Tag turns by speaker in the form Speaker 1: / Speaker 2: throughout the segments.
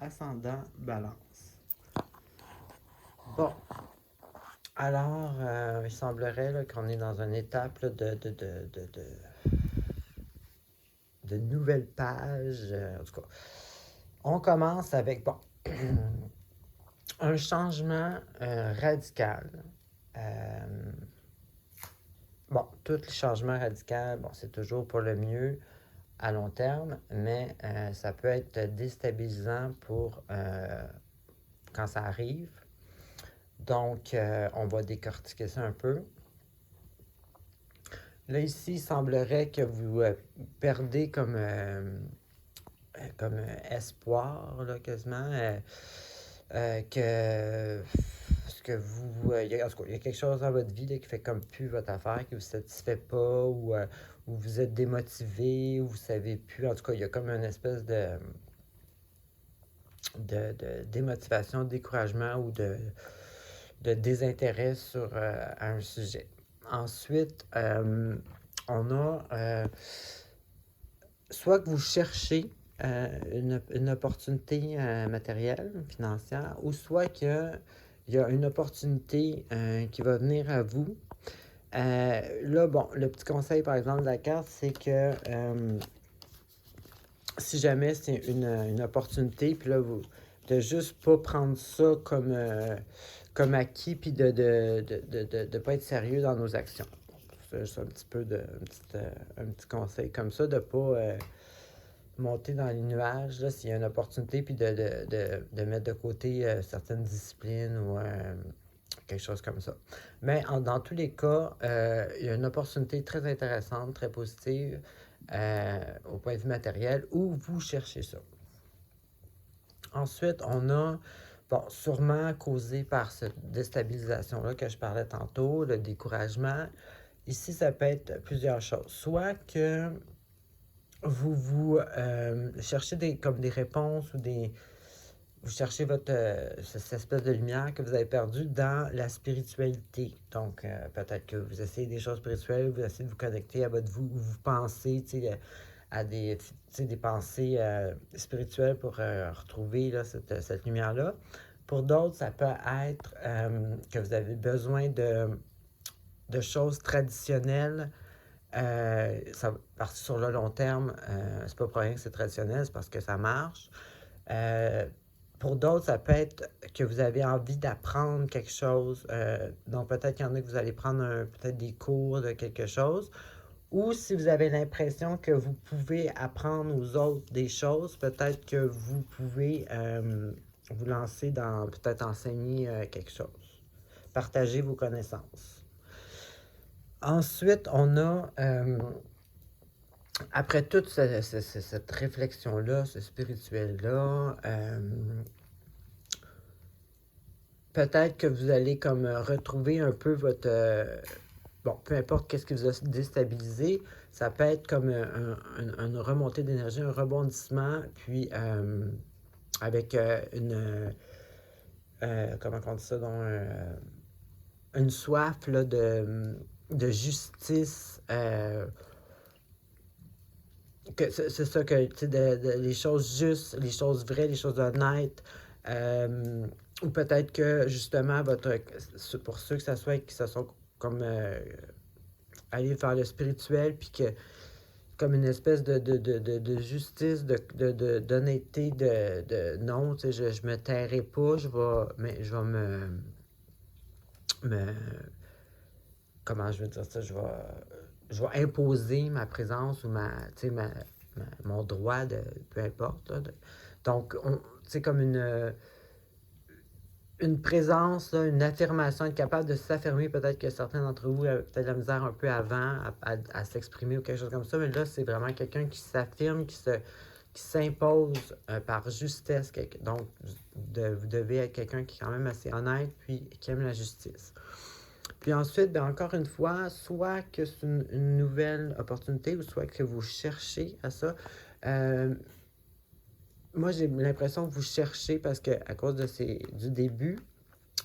Speaker 1: ascendant balance. Bon, alors, il semblerait là, qu'on est dans une étape là, de nouvelles pages. En tout cas, on commence avec, bon, un changement radical. Bon, tous les changements radicaux, bon, c'est toujours pour le mieux à long terme, mais ça peut être déstabilisant pour quand ça arrive. Donc, on va décortiquer ça un peu. Là, ici, il semblerait que vous perdez comme espoir, là, quasiment, que vous... en tout cas, il y a quelque chose dans votre vie là, qui fait comme plus votre affaire, qui ne vous satisfait pas, ou vous êtes démotivé, ou vous ne savez plus. En tout cas, il y a comme une espèce de démotivation, de découragement ou de désintérêt sur un sujet. Ensuite, on a soit que vous cherchez une opportunité matérielle, financière, ou soit qu'il y a une opportunité qui va venir à vous. Là, bon, le petit conseil, par exemple, de la carte, c'est que si jamais c'est une opportunité, puis là, vous de juste pas prendre ça comme acquis, puis de pas être sérieux dans nos actions. C'est juste un petit peu un petit conseil comme ça, de pas monter dans les nuages, là, s'il y a une opportunité, puis de mettre de côté certaines disciplines ou quelque chose comme ça. Mais dans tous les cas, il y a une opportunité très intéressante, très positive, au point de vue matériel, où vous cherchez ça. Ensuite, on a, bon, sûrement causé par cette déstabilisation-là que je parlais tantôt, le découragement. Ici, ça peut être plusieurs choses. Soit que vous cherchez comme des réponses ou vous cherchez cette espèce de lumière que vous avez perdue dans la spiritualité. Donc, peut-être que vous essayez des choses spirituelles, vous essayez de vous connecter à votre vous pensez, à des pensées spirituelles pour retrouver là, cette lumière-là. Pour d'autres, ça peut être que vous avez besoin de choses traditionnelles. Parce que sur le long terme, c'est pas pour rien que c'est traditionnel, c'est parce que ça marche. Pour d'autres, ça peut être que vous avez envie d'apprendre quelque chose. Donc, peut-être qu'il y en a que vous allez prendre peut-être des cours de quelque chose. Ou si vous avez l'impression que vous pouvez apprendre aux autres des choses, peut-être que vous pouvez vous lancer dans peut-être enseigner quelque chose. Partager vos connaissances. Ensuite, on a, après toute cette réflexion-là, ce spirituel-là, peut-être que vous allez comme retrouver un peu votre... bon, peu importe qu'est-ce qui vous a déstabilisé, ça peut être comme une remontée d'énergie, un rebondissement, puis avec comment on dit ça, donc, une soif là, de justice, c'est ça que, tu sais, les choses justes, les choses vraies, les choses honnêtes, ou peut-être que, justement, pour ceux que ça soit, qui se sont comme aller vers le spirituel, puis que, comme une espèce de justice, d'honnêteté, non, tu sais, je me tairai pas, je vais me comment je veux dire ça, je vais imposer ma présence ou mon droit de peu importe. Là, donc, c'est comme une présence, là, une affirmation, être capable de s'affirmer. Peut-être que certains d'entre vous avaient peut-être de la misère un peu avant à s'exprimer ou quelque chose comme ça, mais là, c'est vraiment quelqu'un qui s'affirme, qui s'impose par justesse. Donc, vous devez être quelqu'un qui est quand même assez honnête, puis qui aime la justice. Puis ensuite, bien, encore une fois, soit que c'est une nouvelle opportunité, ou soit que vous cherchez à ça. Moi, j'ai l'impression que vous cherchez parce que à cause du début,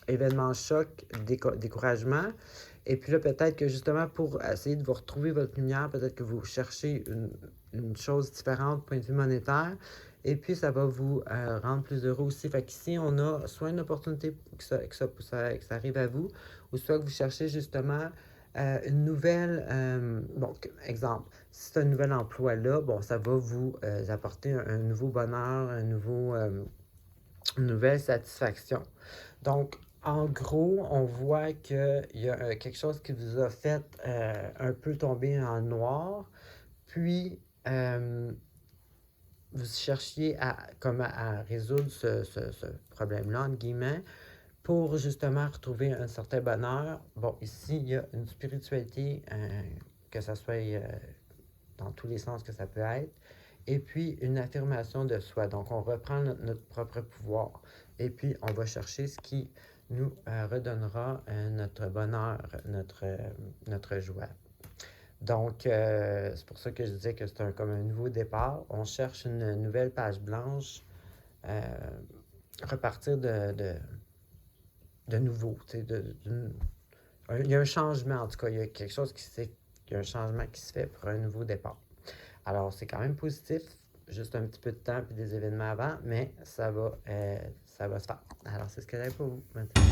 Speaker 1: événement choc, découragement, et puis là, peut-être que justement, pour essayer de vous retrouver votre lumière, peut-être que vous cherchez une chose différente, point de vue monétaire, Et puis, ça va vous rendre plus heureux aussi. Fait qu'ici, on a soit une opportunité que ça arrive à vous, ou soit que vous cherchez justement une nouvelle... bon, exemple, si c'est un nouvel emploi là, bon, ça va vous apporter un nouveau bonheur, une nouvelle satisfaction. Donc, en gros, on voit qu'il y a quelque chose qui vous a fait un peu tomber en noir, puis vous cherchiez à résoudre ce problème-là, entre guillemets, pour justement retrouver un certain bonheur. Bon, ici, il y a une spiritualité, que ça soit dans tous les sens que ça peut être, et puis une affirmation de soi. Donc, on reprend notre propre pouvoir, et puis on va chercher ce qui nous redonnera notre bonheur, notre joie. Donc, c'est pour ça que je disais que c'est comme un nouveau départ. On cherche une nouvelle page blanche, repartir de nouveau. Il y a un changement, en tout cas, il y a quelque chose il y a un changement qui se fait pour un nouveau départ. Alors, c'est quand même positif, juste un petit peu de temps et des événements avant, mais ça va se faire. Alors, c'est ce que j'avais pour vous maintenant.